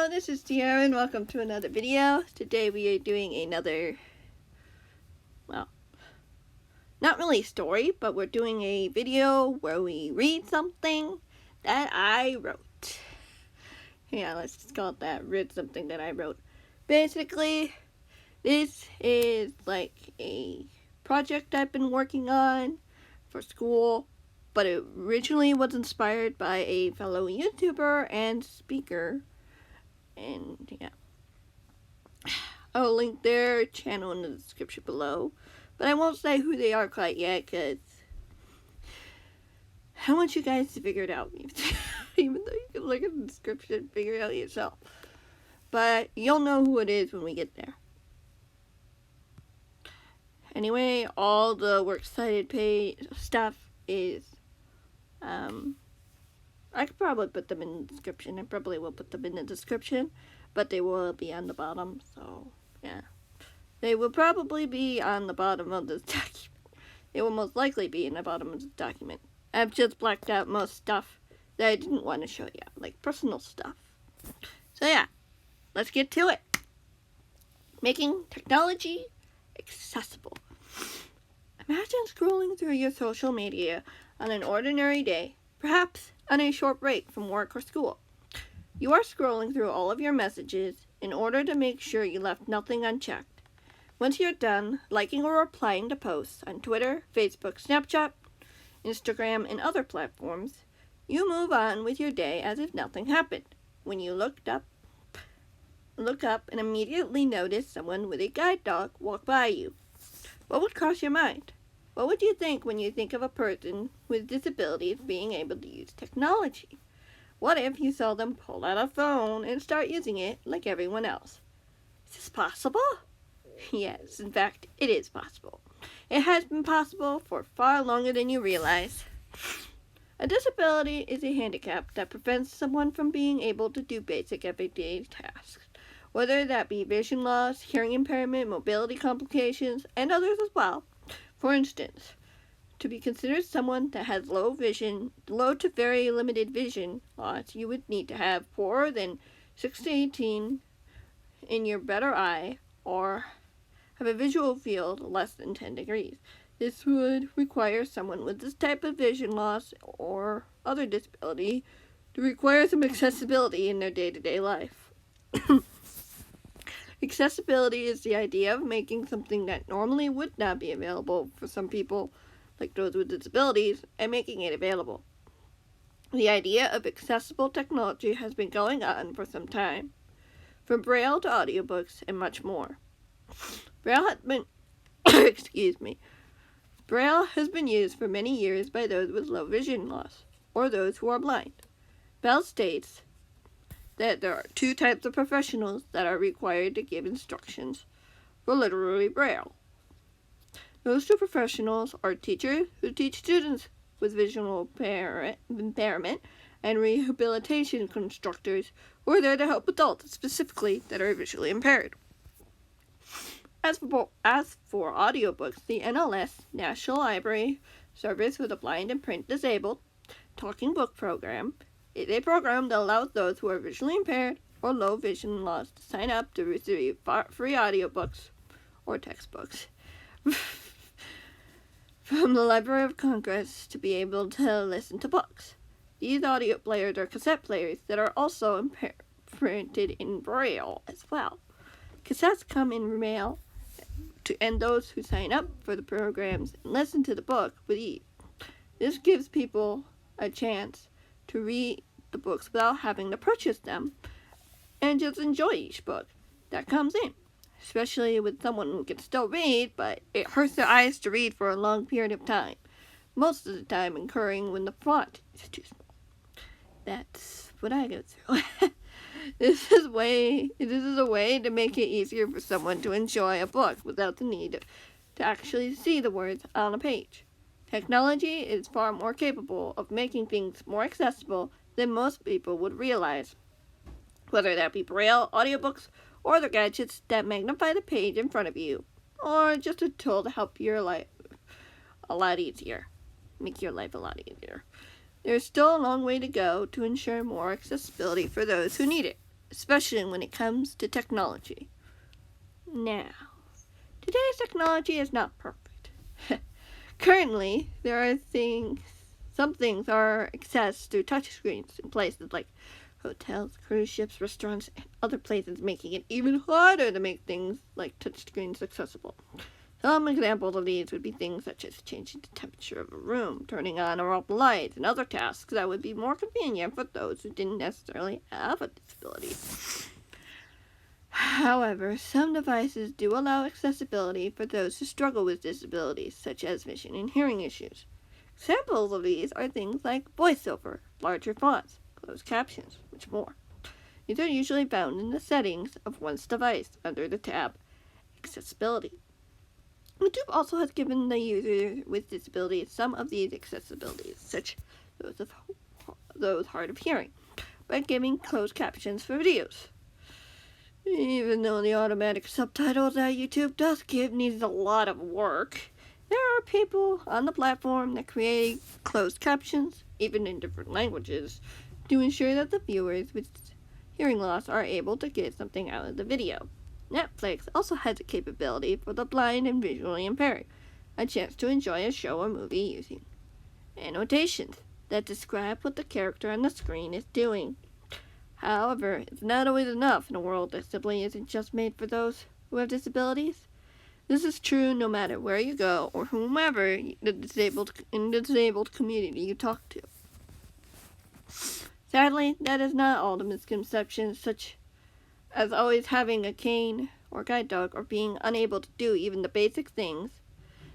Hello, this is Tiara and welcome to another video. Today we are doing another, well, not really a story, but we're doing a video where we read something that I wrote. Yeah, let's just call it that, read something that I wrote. Basically, this is like a project I've been working on for school, but it originally was inspired by a fellow YouTuber and speaker. And yeah, I'll link their channel in the description below, but I won't say who they are quite yet because I want you guys to figure it out. Even though you can look at the description and figure it out yourself, but you'll know who it is when we get there. Anyway, all the works cited page stuff is I could probably put them in the description. I probably will put them in the description, but they will be on the bottom, so yeah. They will probably be on the bottom of this document. They will most likely be in the bottom of this document. I've just blacked out most stuff that I didn't want to show you, like personal stuff. So yeah, let's get to it. Making technology accessible. Imagine scrolling through your social media on an ordinary day, perhaps on a short break from work or school. You are scrolling through all of your messages in order to make sure you left nothing unchecked. Once you're done liking or replying to posts on Twitter, Facebook, Snapchat, Instagram, and other platforms, you move on with your day as if nothing happened. When you look up and immediately notice someone with a guide dog walk by you. What would cross your mind? What would you think when you think of a person with disabilities being able to use technology? What if you saw them pull out a phone and start using it like everyone else? Is this possible? Yes, in fact, it is possible. It has been possible for far longer than you realize. A disability is a handicap that prevents someone from being able to do basic everyday tasks, whether that be vision loss, hearing impairment, mobility complications, and others as well. For instance, to be considered someone that has low to very limited vision loss, you would need to have poorer than 6/18 in your better eye or have a visual field less than 10 degrees. This would require someone with this type of vision loss or other disability to require some accessibility in their day-to-day life. Accessibility is the idea of making something that normally would not be available for some people, like those with disabilities, and making it available. The idea of accessible technology has been going on for some time, from Braille to audiobooks and much more. Braille has been used for many years by those with low vision loss, or those who are blind. Bell states that there are two types of professionals that are required to give instructions for literary Braille. Those two professionals are teachers who teach students with visual impairment and rehabilitation instructors who are there to help adults specifically that are visually impaired. As for audiobooks, the NLS, National Library Service for the Blind and Print Disabled, Talking Book Program, is a program that allows those who are visually impaired or low vision loss to sign up to receive free audiobooks or textbooks from the Library of Congress to be able to listen to books. These audio players are cassette players that are also printed in Braille as well. Cassettes come in mail and those who sign up for the programs and listen to the book with ease. This gives people a chance to read the books without having to purchase them and just enjoy each book that comes in, especially with someone who can still read, but it hurts their eyes to read for a long period of time, most of the time occurring when the font is too small. That's what I go through. This is a way to make it easier for someone to enjoy a book without the need to actually see the words on a page. Technology is far more capable of making things more accessible than most people would realize, whether that be Braille, audiobooks, or other gadgets that magnify the page in front of you, or just a tool to help your life a lot easier, make your life a lot easier. There's still a long way to go to ensure more accessibility for those who need it. especially when it comes to technology. Now, today's technology is not perfect. Currently, some things are accessed through touchscreens in places like hotels, cruise ships, restaurants, and other places, making it even harder to make things like touchscreens accessible. Some examples of these would be things such as changing the temperature of a room, turning on or off the lights, and other tasks that would be more convenient for those who didn't necessarily have a disability. However, some devices do allow accessibility for those who struggle with disabilities, such as vision and hearing issues. Examples of these are things like voiceover, larger fonts, closed captions, much more. These are usually found in the settings of one's device under the tab Accessibility. YouTube also has given the user with disabilities some of these accessibilities, such as those hard of hearing, by giving closed captions for videos. Even though the automatic subtitles that YouTube does give needs a lot of work, there are people on the platform that create closed captions, even in different languages, to ensure that the viewers with hearing loss are able to get something out of the video. Netflix also has a capability for the blind and visually impaired, a chance to enjoy a show or movie using annotations that describe what the character on the screen is doing. However, it's not always enough in a world that simply isn't just made for those who have disabilities. This is true no matter where you go or whomever in the disabled community you talk to. Sadly, that is not all the misconceptions, such as always having a cane or guide dog or being unable to do even the basic things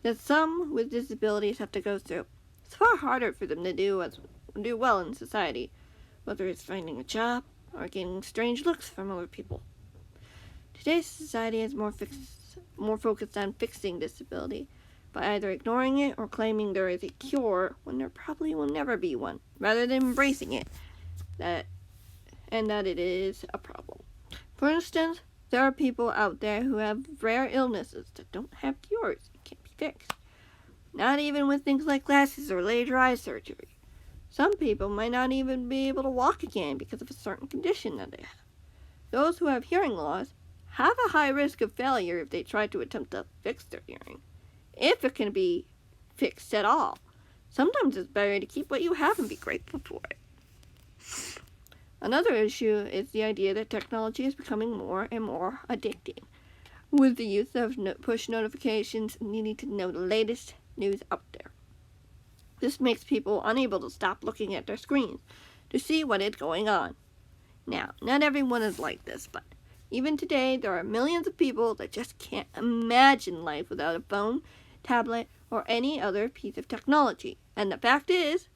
that some with disabilities have to go through. It's far harder for them to do well in society, whether it's finding a job or getting strange looks from other people. Today's society is more focused on fixing disability by either ignoring it or claiming there is a cure when there probably will never be one, rather than embracing it and that it is a problem. For instance, there are people out there who have rare illnesses that don't have cures and can't be fixed. Not even with things like glasses or laser eye surgery. Some people might not even be able to walk again because of a certain condition that they have. Those who have hearing loss have a high risk of failure if they try to attempt to fix their hearing, if it can be fixed at all. Sometimes it's better to keep what you have and be grateful for it. Another issue is the idea that technology is becoming more and more addicting, with the use of push notifications and needing to know the latest news out there. This makes people unable to stop looking at their screens to see what is going on. Now, not everyone is like this, but even today there are millions of people that just can't imagine life without a phone, tablet, or any other piece of technology. And the fact is,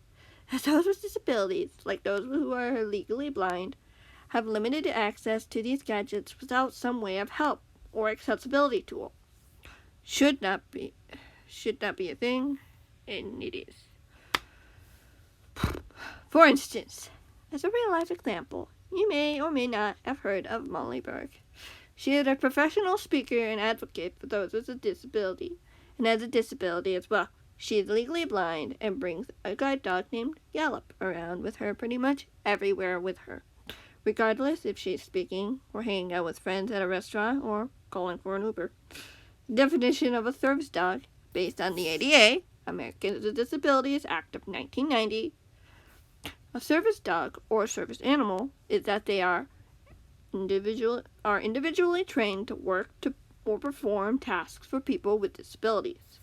as those with disabilities, like those who are legally blind, have limited access to these gadgets without some way of help or accessibility tool. Should not be a thing, and it is. For instance, as a real-life example, you may or may not have heard of Molly Burke. She is a professional speaker and advocate for those with a disability, and has a disability as well. She is legally blind and brings a guide dog named Gallop around with her pretty much everywhere with her, regardless if she's speaking or hanging out with friends at a restaurant or calling for an Uber. The definition of a service dog, based on the ADA, Americans with Disabilities Act of 1990, a service dog or service animal is that they are individually trained to work or perform tasks for people with disabilities.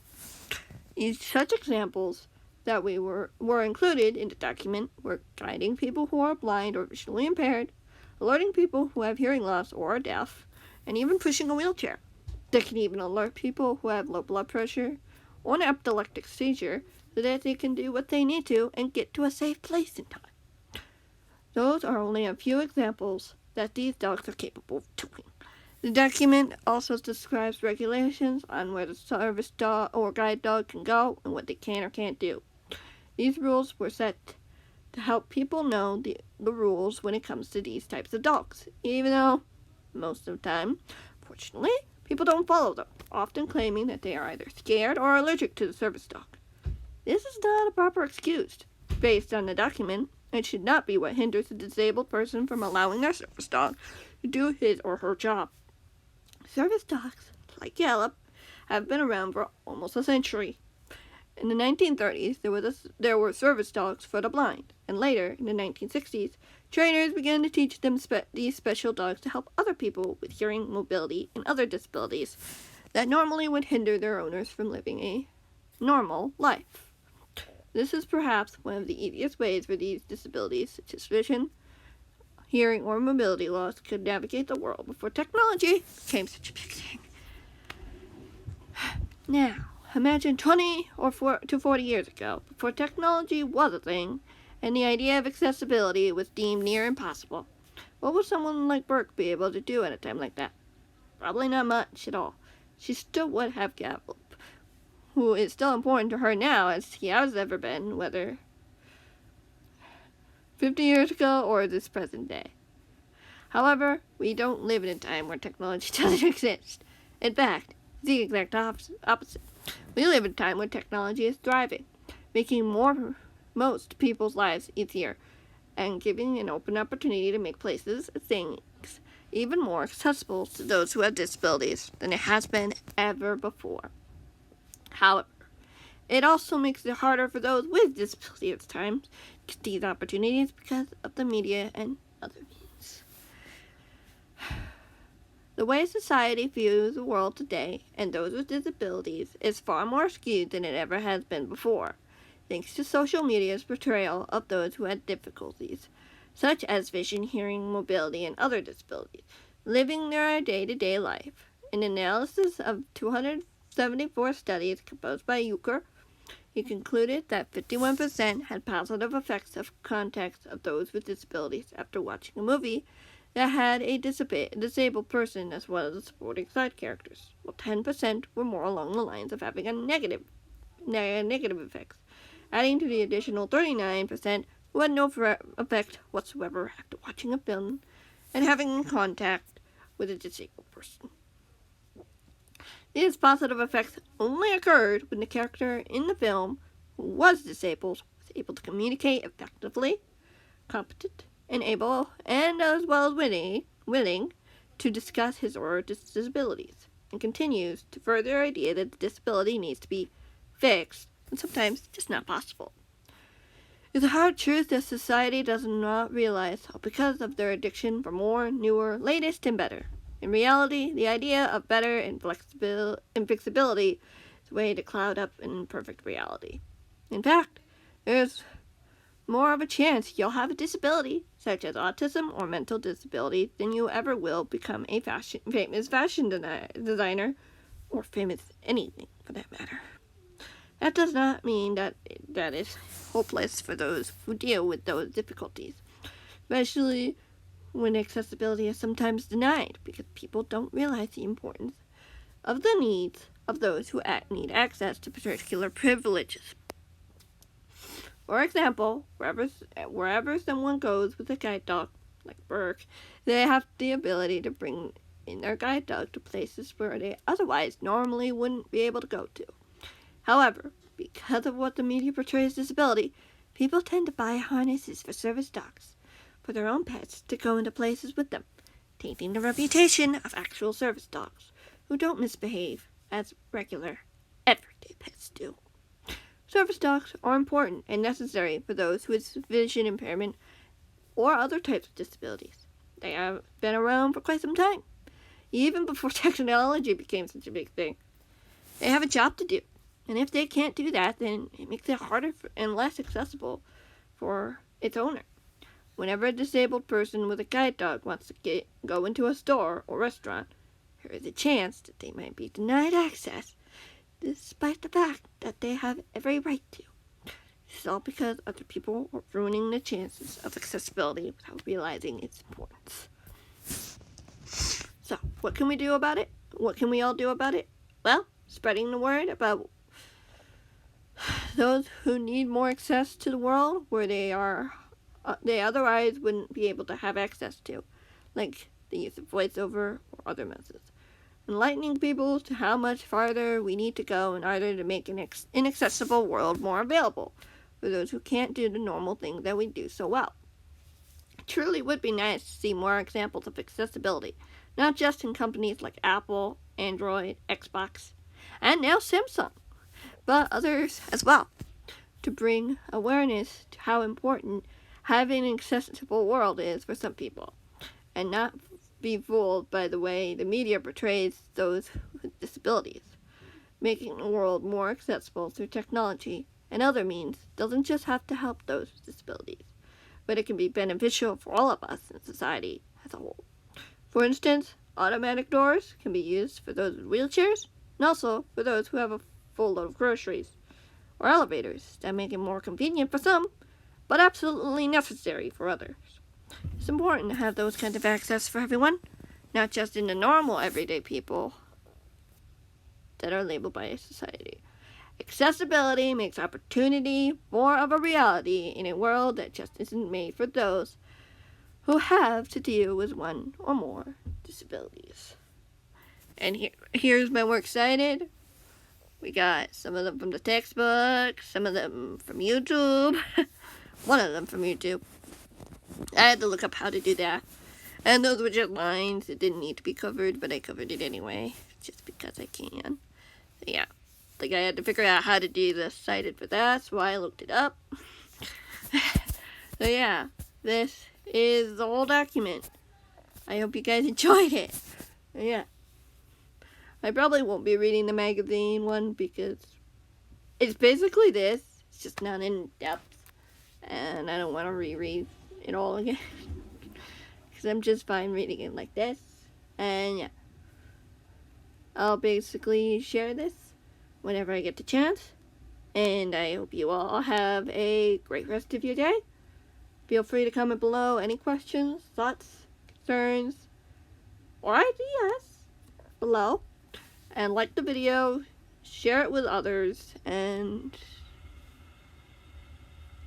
Such examples that were included in the document were guiding people who are blind or visually impaired, alerting people who have hearing loss or are deaf, and even pushing a wheelchair. They can even alert people who have low blood pressure or an epileptic seizure so that they can do what they need to and get to a safe place in time. Those are only a few examples that these dogs are capable of doing. The document also describes regulations on where the service dog or guide dog can go and what they can or can't do. These rules were set to help people know the rules when it comes to these types of dogs, even though most of the time, fortunately, people don't follow them, often claiming that they are either scared or allergic to the service dog. This is not a proper excuse. Based on the document, It should not be what hinders a disabled person from allowing their service dog to do his or her job. Service dogs, like Gallup, have been around for almost a century. In the 1930s, there were service dogs for the blind, and later, in the 1960s, trainers began to teach them these special dogs to help other people with hearing, mobility, and other disabilities that normally would hinder their owners from living a normal life. This is perhaps one of the easiest ways for these disabilities, such as vision, hearing, or mobility loss, could navigate the world before technology became such a big thing. Now, imagine 20 to 40 years ago, before technology was a thing, and the idea of accessibility was deemed near impossible. What would someone like Burke be able to do at a time like that? Probably not much at all. She still would have Gallup, who is still important to her now as he has ever been, whether 50 years ago or this present day. However, we don't live in a time where technology doesn't exist. In fact, the exact opposite. We live in a time when technology is thriving, making most people's lives easier, and giving an open opportunity to make places and things even more accessible to those who have disabilities than it has been ever before. However, it also makes it harder for those with disabilities at times to get these opportunities because of the media and other means. The way society views the world today and those with disabilities is far more skewed than it ever has been before, thanks to social media's portrayal of those who had difficulties, such as vision, hearing, mobility, and other disabilities, living their day-to-day life. An analysis of 274 studies composed by Burke, he concluded that 51% had positive effects of context of those with disabilities after watching a movie that had a disabled person as well as the supporting side characters, while 10% were more along the lines of having a negative effects, adding to the additional 39% who had no effect whatsoever after watching a film and having contact with a disabled person. These positive effects only occurred when the character in the film who was disabled was able to communicate effectively, competent, and able, and as well as willing to discuss his or her disabilities, and continues to further the idea that the disability needs to be fixed, and sometimes just not possible. It's a hard truth that society does not realize, because of their addiction for more, newer, latest, and better. In reality, the idea of better and fixability is a way to cloud up an imperfect reality. In fact, there's more of a chance you'll have a disability, such as autism or mental disability, than you ever will become a famous fashion designer, or famous anything for that matter. That does not mean that is hopeless for those who deal with those difficulties, especially when accessibility is sometimes denied because people don't realize the importance of the needs of those who need access to particular privileges. For example, wherever someone goes with a guide dog, like Burke, they have the ability to bring in their guide dog to places where they otherwise normally wouldn't be able to go to. However, because of what the media portrays disability, people tend to buy harnesses for service dogs for their own pets to go into places with them, tainting the reputation of actual service dogs who don't misbehave as regular, everyday pets do. Service dogs are important and necessary for those with vision impairment or other types of disabilities. They have been around for quite some time, even before technology became such a big thing. They have a job to do, and if they can't do that, then it makes it harder and less accessible for its owner. Whenever a disabled person with a guide dog wants to go into a store or restaurant, there is a chance that they might be denied access, despite the fact that they have every right to. This is all because other people are ruining the chances of accessibility without realizing its importance. So, what can we do about it? What can we all do about it? Well, spreading the word about those who need more access to the world where they otherwise wouldn't be able to have access to, like the use of voiceover or other methods. Enlightening people to how much farther we need to go in order to make an inaccessible world more available for those who can't do the normal things that we do so well. It truly would be nice to see more examples of accessibility, not just in companies like Apple, Android, Xbox, and now Samsung, but others as well, to bring awareness to how important having an accessible world is for some people, and not be fooled by the way the media portrays those with disabilities. Making the world more accessible through technology and other means doesn't just have to help those with disabilities, but it can be beneficial for all of us in society as a whole. For instance, automatic doors can be used for those with wheelchairs, and also for those who have a full load of groceries, or elevators that make it more convenient for some, but absolutely necessary for others. It's important to have those kinds of access for everyone, not just in the normal everyday people that are labeled by society. Accessibility makes opportunity more of a reality in a world that just isn't made for those who have to deal with one or more disabilities. And here's my work cited. We got some of them from the textbook, some of them from YouTube, one of them from YouTube. I had to look up how to do that. And those were just lines. It didn't need to be covered, but I covered it anyway, just because I can. So yeah, like I had to figure out how to do the cited for that, so I looked it up. So yeah, this is the whole document. I hope you guys enjoyed it. So yeah. I probably won't be reading the magazine one because it's basically this. It's just not in depth. And I don't want to reread it all again. Because I'm just fine reading it like this. And yeah. I'll basically share this whenever I get the chance. And I hope you all have a great rest of your day. Feel free to comment below any questions, thoughts, concerns, or ideas below. And like the video, share it with others, and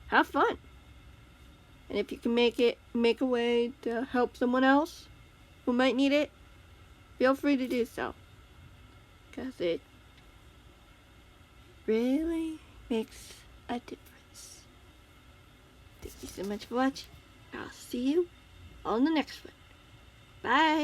have fun. And if you can make a way to help someone else who might need it, feel free to do so. Because it really makes a difference. Thank you so much for watching. I'll see you on the next one. Bye.